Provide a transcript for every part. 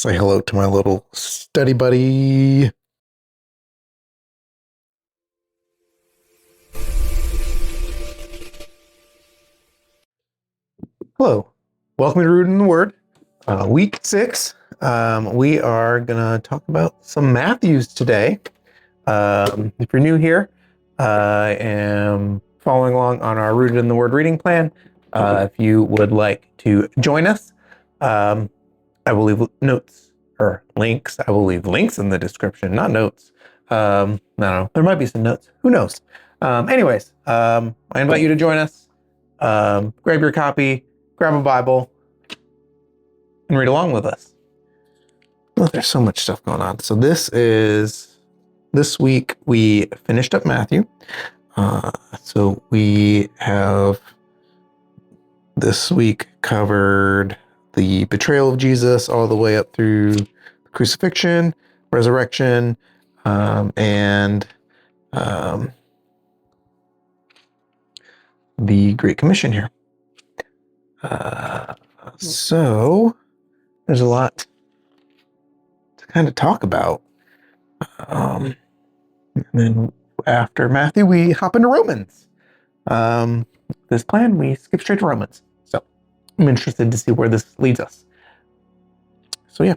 Say hello to my little study buddy. Hello. Welcome to Rooted in the Word. Week 6. We are going to talk about some Matthews today. If you're new here, I am following along on our Rooted in the Word reading plan. If you would like to join us, I will leave notes or links. I will leave links in the description, not notes. I don't know. There might be some notes. Who knows? Anyways, I invite you to join us. Grab your copy, grab a Bible, and read along with us. Well, there's so much stuff going on. So this week we finished up Matthew. So we have this week covered the betrayal of Jesus all the way up through the crucifixion, resurrection, and the Great Commission here. So there's a lot to kind of talk about. And then after Matthew, we hop into Romans. This plan, we skip straight to Romans. So I'm interested to see where this leads us. So yeah,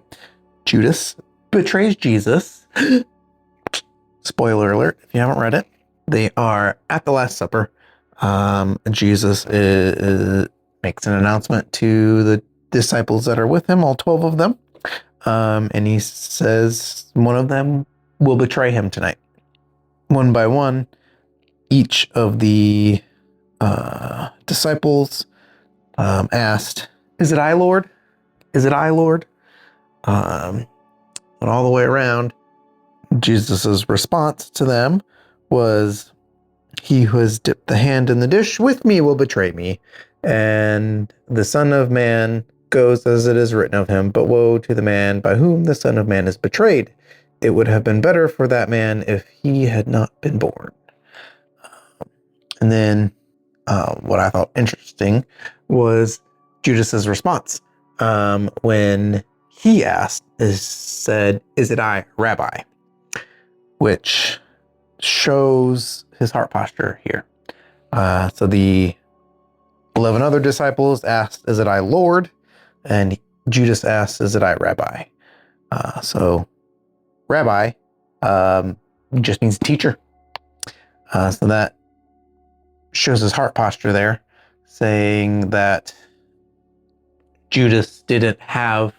Judas betrays Jesus. Spoiler alert, if you haven't read it. They are at the Last Supper. Jesus makes an announcement to the disciples that are with him, all 12 of them. And he says one of them will betray him tonight. One by one, each of the disciples asked, "Is it I, Lord? Is it I, Lord?" And all the way around, Jesus's response to them was, "He who has dipped the hand in the dish with me will betray me. And the Son of Man goes as it is written of him, but woe to the man by whom the Son of Man is betrayed. It would have been better for that man if he had not been born." And then what I thought interesting was Judas's response. When he said, "Is it I, Rabbi?" Which shows his heart posture here. So the 11 other disciples asked, "Is it I, Lord?" And Judas asked, "Is it I, Rabbi?" So Rabbi just means teacher. So that shows his heart posture there, saying that Judas didn't have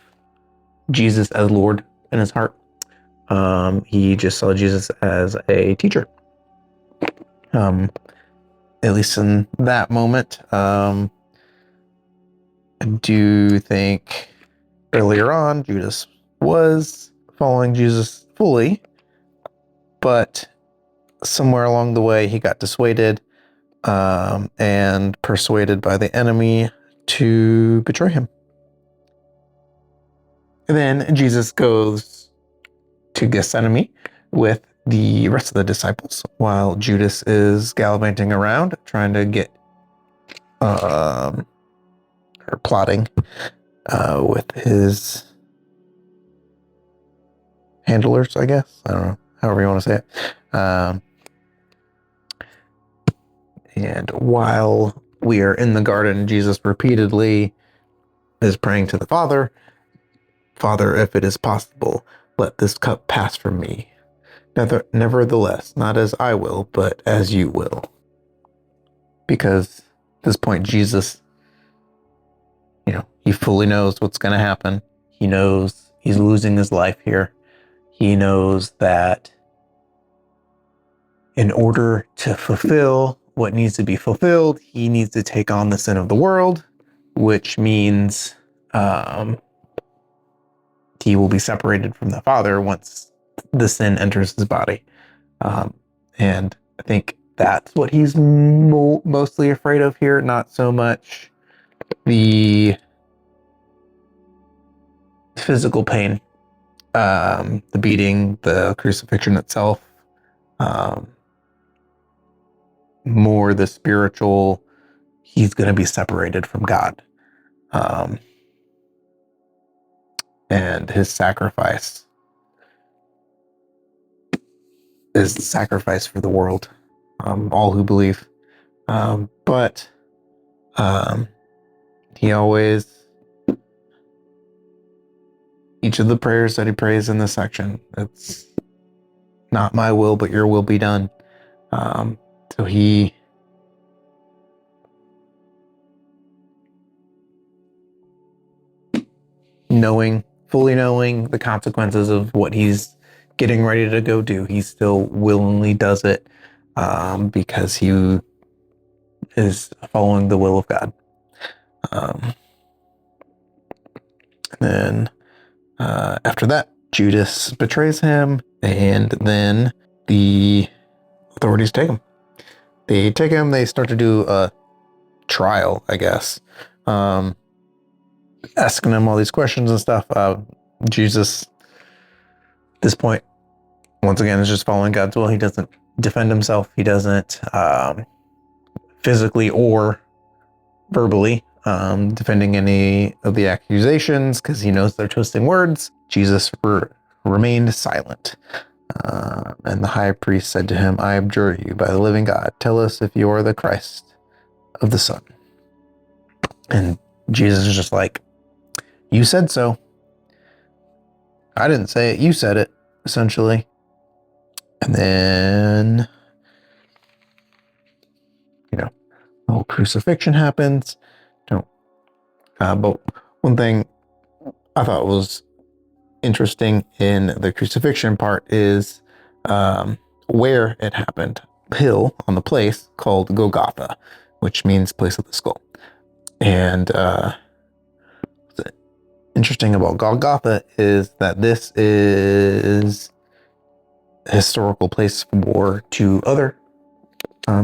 Jesus as Lord in his heart. He just saw Jesus as a teacher. At least in that moment. I do think earlier on, Judas was following Jesus fully, but somewhere along the way, he got dissuaded and persuaded by the enemy to betray him. And then Jesus goes to Gethsemane with the rest of the disciples while Judas is gallivanting around trying to get or plotting with his handlers, I guess. I don't know, however you want to say it. And while we are in the garden, Jesus repeatedly is praying to the Father, "Father, if it is possible, let this cup pass from me. Nevertheless, not as I will, but as you will." Because at this point, Jesus, he fully knows what's going to happen. He knows he's losing his life here. He knows that in order to fulfill what needs to be fulfilled, he needs to take on the sin of the world, which means he will be separated from the Father once the sin enters his body. And I think that's what he's mostly afraid of here, not so much the physical pain, the beating, the crucifixion itself, more the spiritual. He's going to be separated from God. and his sacrifice is the sacrifice for the world, all who believe. But he always, each of the prayers that he prays in this section, it's not my will, but your will be done. So he fully knowing the consequences of what he's getting ready to go do, he still willingly does it because he is following the will of God. Then after that, Judas betrays him, and then the authorities take him. They start to do a trial, I guess, asking him all these questions and stuff. Jesus, at this point, once again, is just following God's will. He doesn't defend himself. He doesn't physically or verbally defending any of the accusations because he knows they're twisting words. Jesus remained silent. And the high priest said to him, I adjure you by the living God, tell us if you are the Christ of the Son. And Jesus is just like, you said so. I didn't say it, you said it, essentially. And then, the whole crucifixion happens. But one thing I thought was interesting in the crucifixion part is where it happened. Hill on the place called Golgotha, which means place of the skull. And what's interesting about Golgotha is that this is a historical place for two other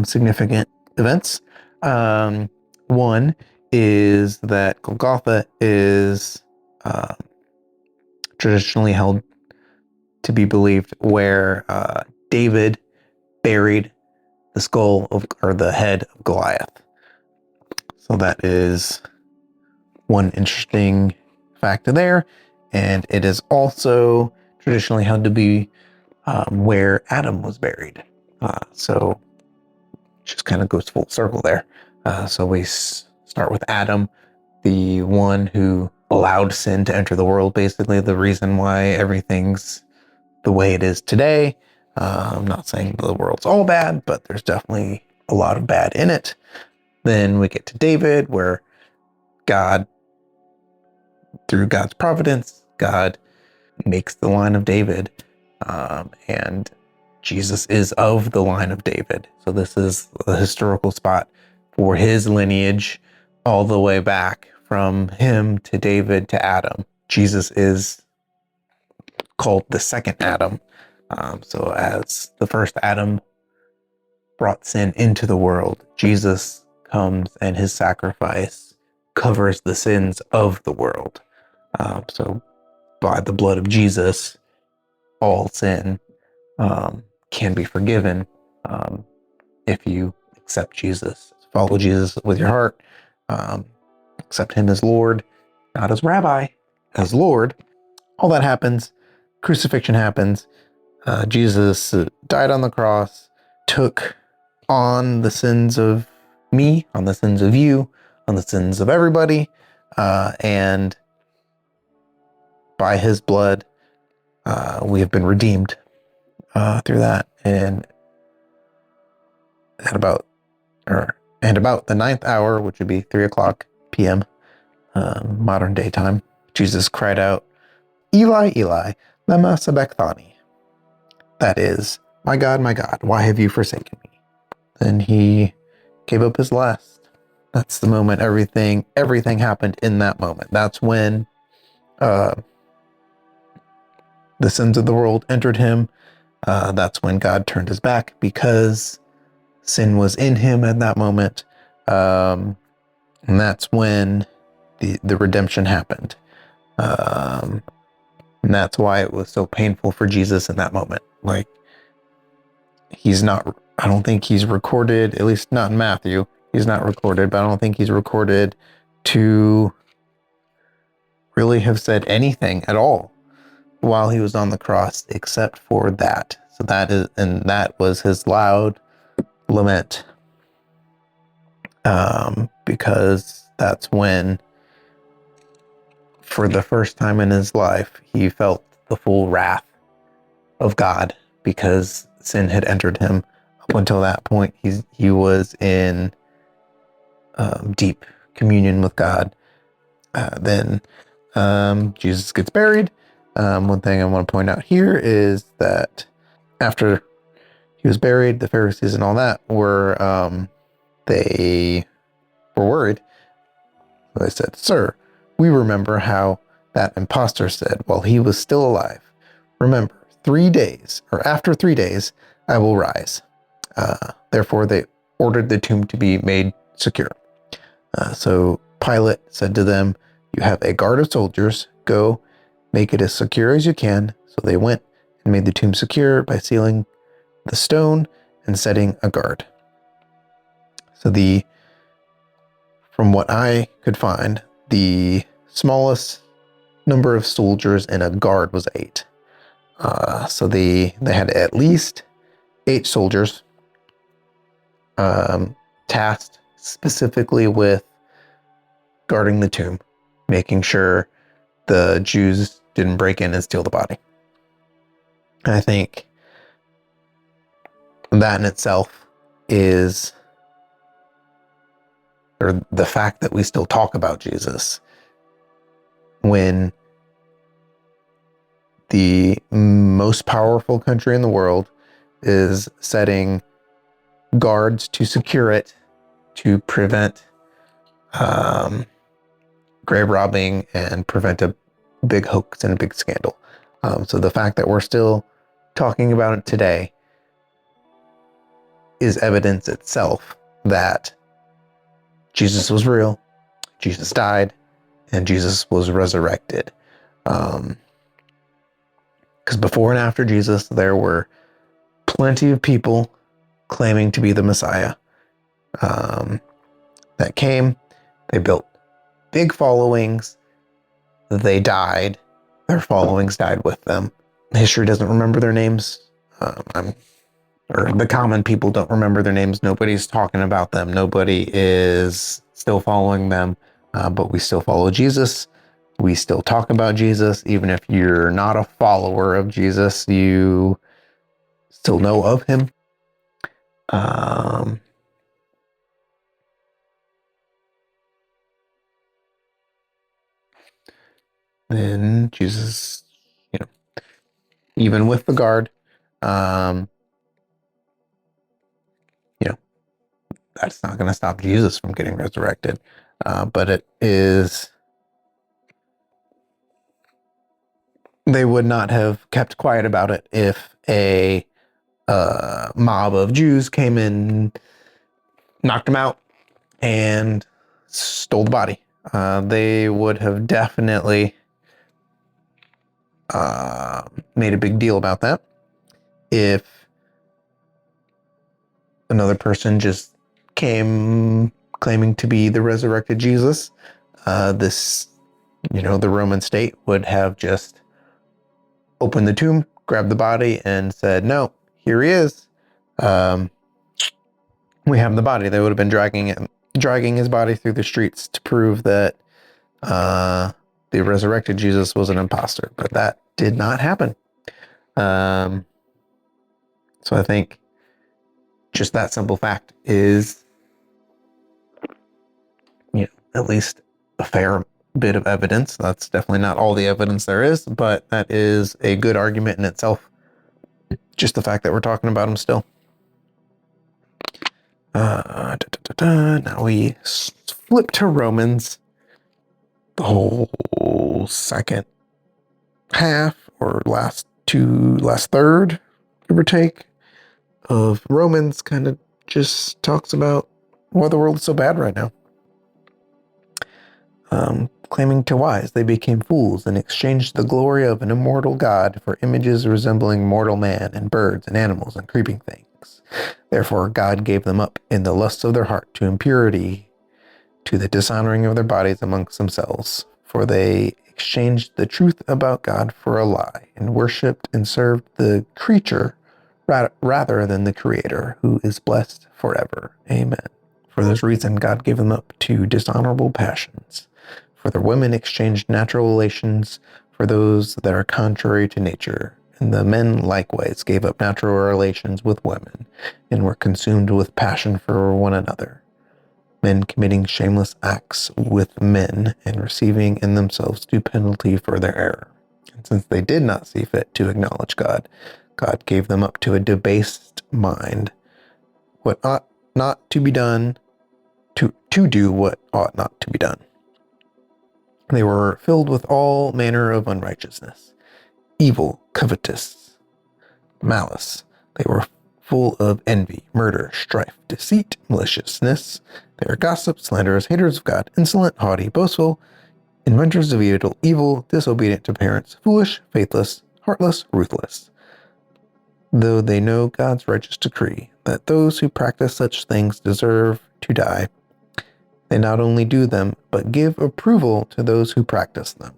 significant events. One is that Golgotha is traditionally held to be believed where David buried the skull or the head of Goliath. So that is one interesting factor there. And it is also traditionally held to be where Adam was buried. So just kind of goes full circle there. So we start with Adam, the one who allowed sin to enter the world, basically the reason why everything's the way it is today. I'm not saying the world's all bad, but there's definitely a lot of bad in it. Then we get to David, where God, through God's providence, God makes the line of David, and Jesus is of the line of David. So this is a historical spot for his lineage all the way back from him to David to Adam. Jesus is called the second Adam. So as the first Adam brought sin into the world, Jesus comes and his sacrifice covers the sins of the world. So by the blood of Jesus, all sin can be forgiven if you accept Jesus. Follow Jesus with your heart. Accept him as Lord, not as Rabbi, as Lord. All that happens. Crucifixion happens. Jesus died on the cross, took on the sins of me, on the sins of you, on the sins of everybody, and by his blood, we have been redeemed through that. And at about the 9th hour, which would be 3:00 p.m. Modern day time, Jesus cried out, Eli, Eli, lema sabachthani. That is, my God, why have you forsaken me? Then he gave up his last. That's the moment everything happened in that moment. That's when the sins of the world entered him. That's when God turned his back because sin was in him at that moment. And that's when the redemption happened. And that's why it was so painful for Jesus in that moment. Like, I don't think he's recorded, at least not in Matthew. He's not recorded, but I don't think he's recorded to really have said anything at all while he was on the cross except for that. So that was his loud lament. Because that's when, for the first time in his life, he felt the full wrath of God, because sin had entered him. Up until that point, he was in deep communion with God. Then Jesus gets buried. One thing I want to point out here is that after he was buried, the Pharisees and all that they were worried. They said, "Sir, we remember how that impostor said while he was still alive, 'Remember, 3 days, or after 3 days, I will rise.' Therefore, they ordered the tomb to be made secure. So Pilate said to them, 'You have a guard of soldiers. Go, make it as secure as you can.' So they went and made the tomb secure by sealing the stone and setting a guard." So from what I could find, the smallest number of soldiers in a guard was 8. So they had at least 8 soldiers tasked specifically with guarding the tomb, making sure the Jews didn't break in and steal the body. I think that in itself is, or the fact that we still talk about Jesus when the most powerful country in the world is setting guards to secure it, to prevent grave robbing and prevent a big hoax and a big scandal. So the fact that we're still talking about it today is evidence itself that Jesus was real, Jesus died, and Jesus was resurrected. Because before and after Jesus, there were plenty of people claiming to be the Messiah that came. They built big followings. They died. Their followings died with them. History doesn't remember their names. Or the common people don't remember their names. Nobody's talking about them. Nobody is still following them. But we still follow Jesus. We still talk about Jesus. Even if you're not a follower of Jesus, you still know of him. Then Jesus, even with the guard, that's not going to stop Jesus from getting resurrected. But it is, they would not have kept quiet about it if a mob of Jews came in, knocked him out, and stole the body. They would have definitely made a big deal about that. If another person just came claiming to be the resurrected Jesus, the Roman state would have just opened the tomb, grabbed the body, and said, "No, here he is. We have the body." They would have been dragging his body through the streets to prove that the resurrected Jesus was an imposter. But that did not happen. So I think just that simple fact is, at least a fair bit of evidence. That's definitely not all the evidence there is, but that is a good argument in itself. Just the fact that we're talking about him still. Now we flip to Romans. The whole second half, or last third, give or take, of Romans kind of just talks about why the world is so bad right now. Claiming to wise, they became fools and exchanged the glory of an immortal God for images resembling mortal man and birds and animals and creeping things. Therefore, God gave them up in the lusts of their heart to impurity, to the dishonoring of their bodies amongst themselves. For they exchanged the truth about God for a lie and worshipped and served the creature rather than the Creator, who is blessed forever. Amen. For this reason, God gave them up to dishonorable passions. For the women exchanged natural relations for those that are contrary to nature. And the men likewise gave up natural relations with women and were consumed with passion for one another, men committing shameless acts with men and receiving in themselves due penalty for their error. And since they did not see fit to acknowledge God, God gave them up to a debased mind, what ought not to be done, to do what ought not to be done. They were filled with all manner of unrighteousness, evil, covetous, malice. They were full of envy, murder, strife, deceit, maliciousness. They are gossips, slanderers, haters of God, insolent, haughty, boastful, inventors of evil, disobedient to parents, foolish, faithless, heartless, ruthless. Though they know God's righteous decree that those who practice such things deserve to die, they not only do them, but give approval to those who practice them.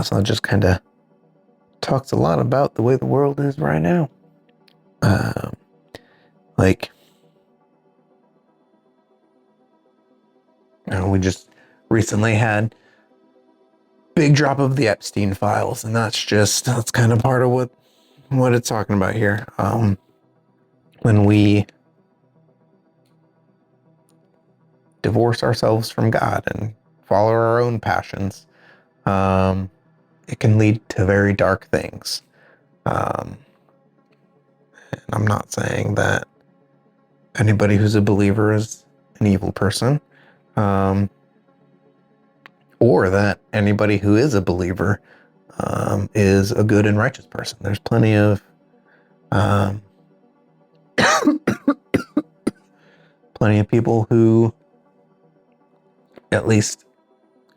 So it just kind of talks a lot about the way the world is right now. We just recently had big drop of the Epstein files, and that's kind of part of what it's talking about here. When we divorce ourselves from God and follow our own passions, it can lead to very dark things. And I'm not saying that anybody who's a believer is an evil person, or that anybody who is a believer is a good and righteous person. There's plenty of people who at least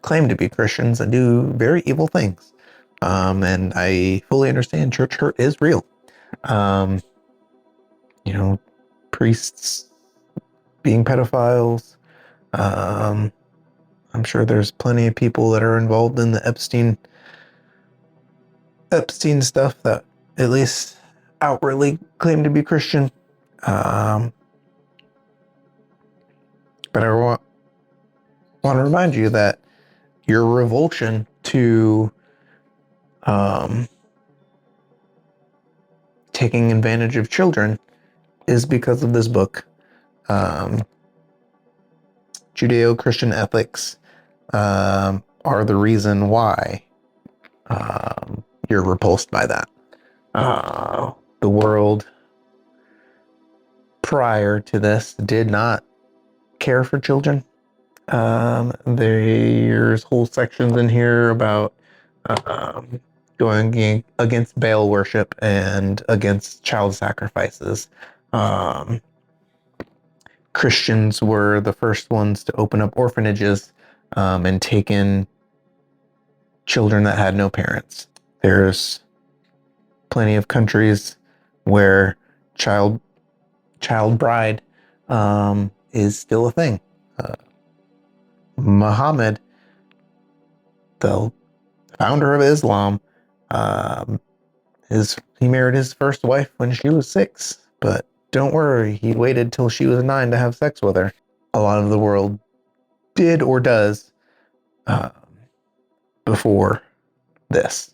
claim to be Christians and do very evil things. And I fully understand church hurt is real. Priests being pedophiles. I'm sure there's plenty of people that are involved in the Epstein stuff that at least outwardly claim to be Christian. But I want to remind you that your revulsion to taking advantage of children is because of this book. Judeo-Christian ethics are the reason why you're repulsed by that. The world prior to this did not care for children. There's whole sections in here about going against Baal worship and against child sacrifices. Christians were the first ones to open up orphanages and take in children that had no parents. There's plenty of countries where child bride is still a thing. Muhammad, the founder of Islam, he married his first wife when she was 6, but don't worry, he waited till she was 9 to have sex with her. A lot of the world did or does before this.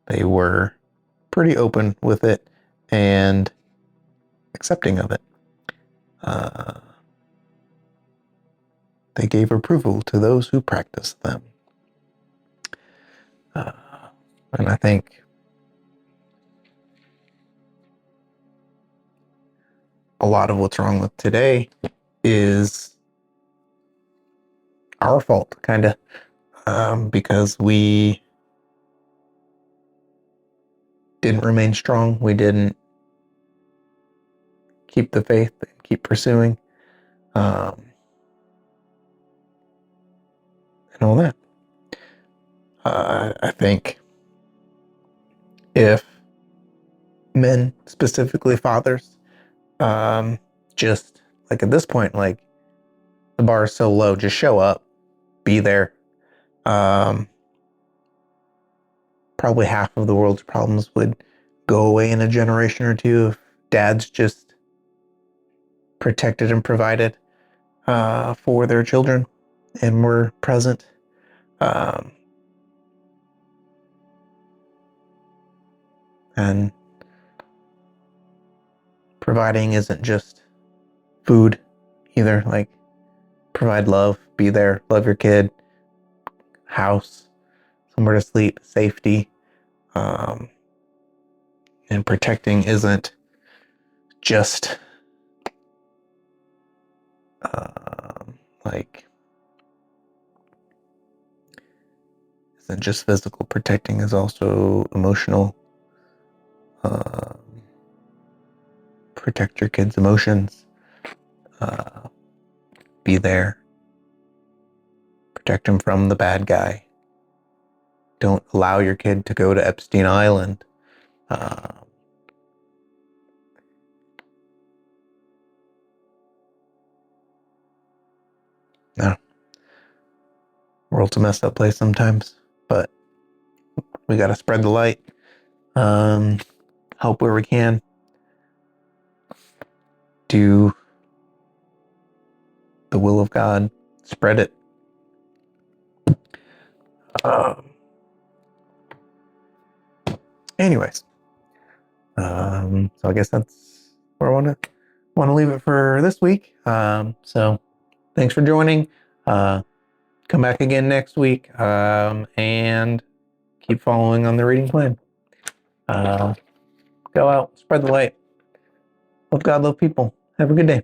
They were pretty open with it and accepting of it. They gave approval to those who practiced them. And I think a lot of what's wrong with today is our fault, kind of, because we didn't remain strong. We didn't keep the faith and keep pursuing, and all that. I think if men, specifically fathers, just like at this point, like the bar is so low, just show up, be there, Probably half of the world's problems would go away in a generation or two if dads just protected and provided for their children and were present. And providing isn't just food either. Like, provide love, be there, love your kid, house, somewhere to sleep, safety. And protecting isn't just like, isn't just physical. Protecting is also emotional. Protect your kids' emotions. Be there. Protect them from the bad guy. Don't allow your kid to go to Epstein Island. No. World's a messed up place sometimes, but we got to spread the light. Help where we can. Do the will of God. Spread it. Anyways, so I guess that's where I want to leave it for this week. So thanks for joining. Come back again next week, and keep following on the reading plan. Go out, spread the light. Love God, love people. Have a good day.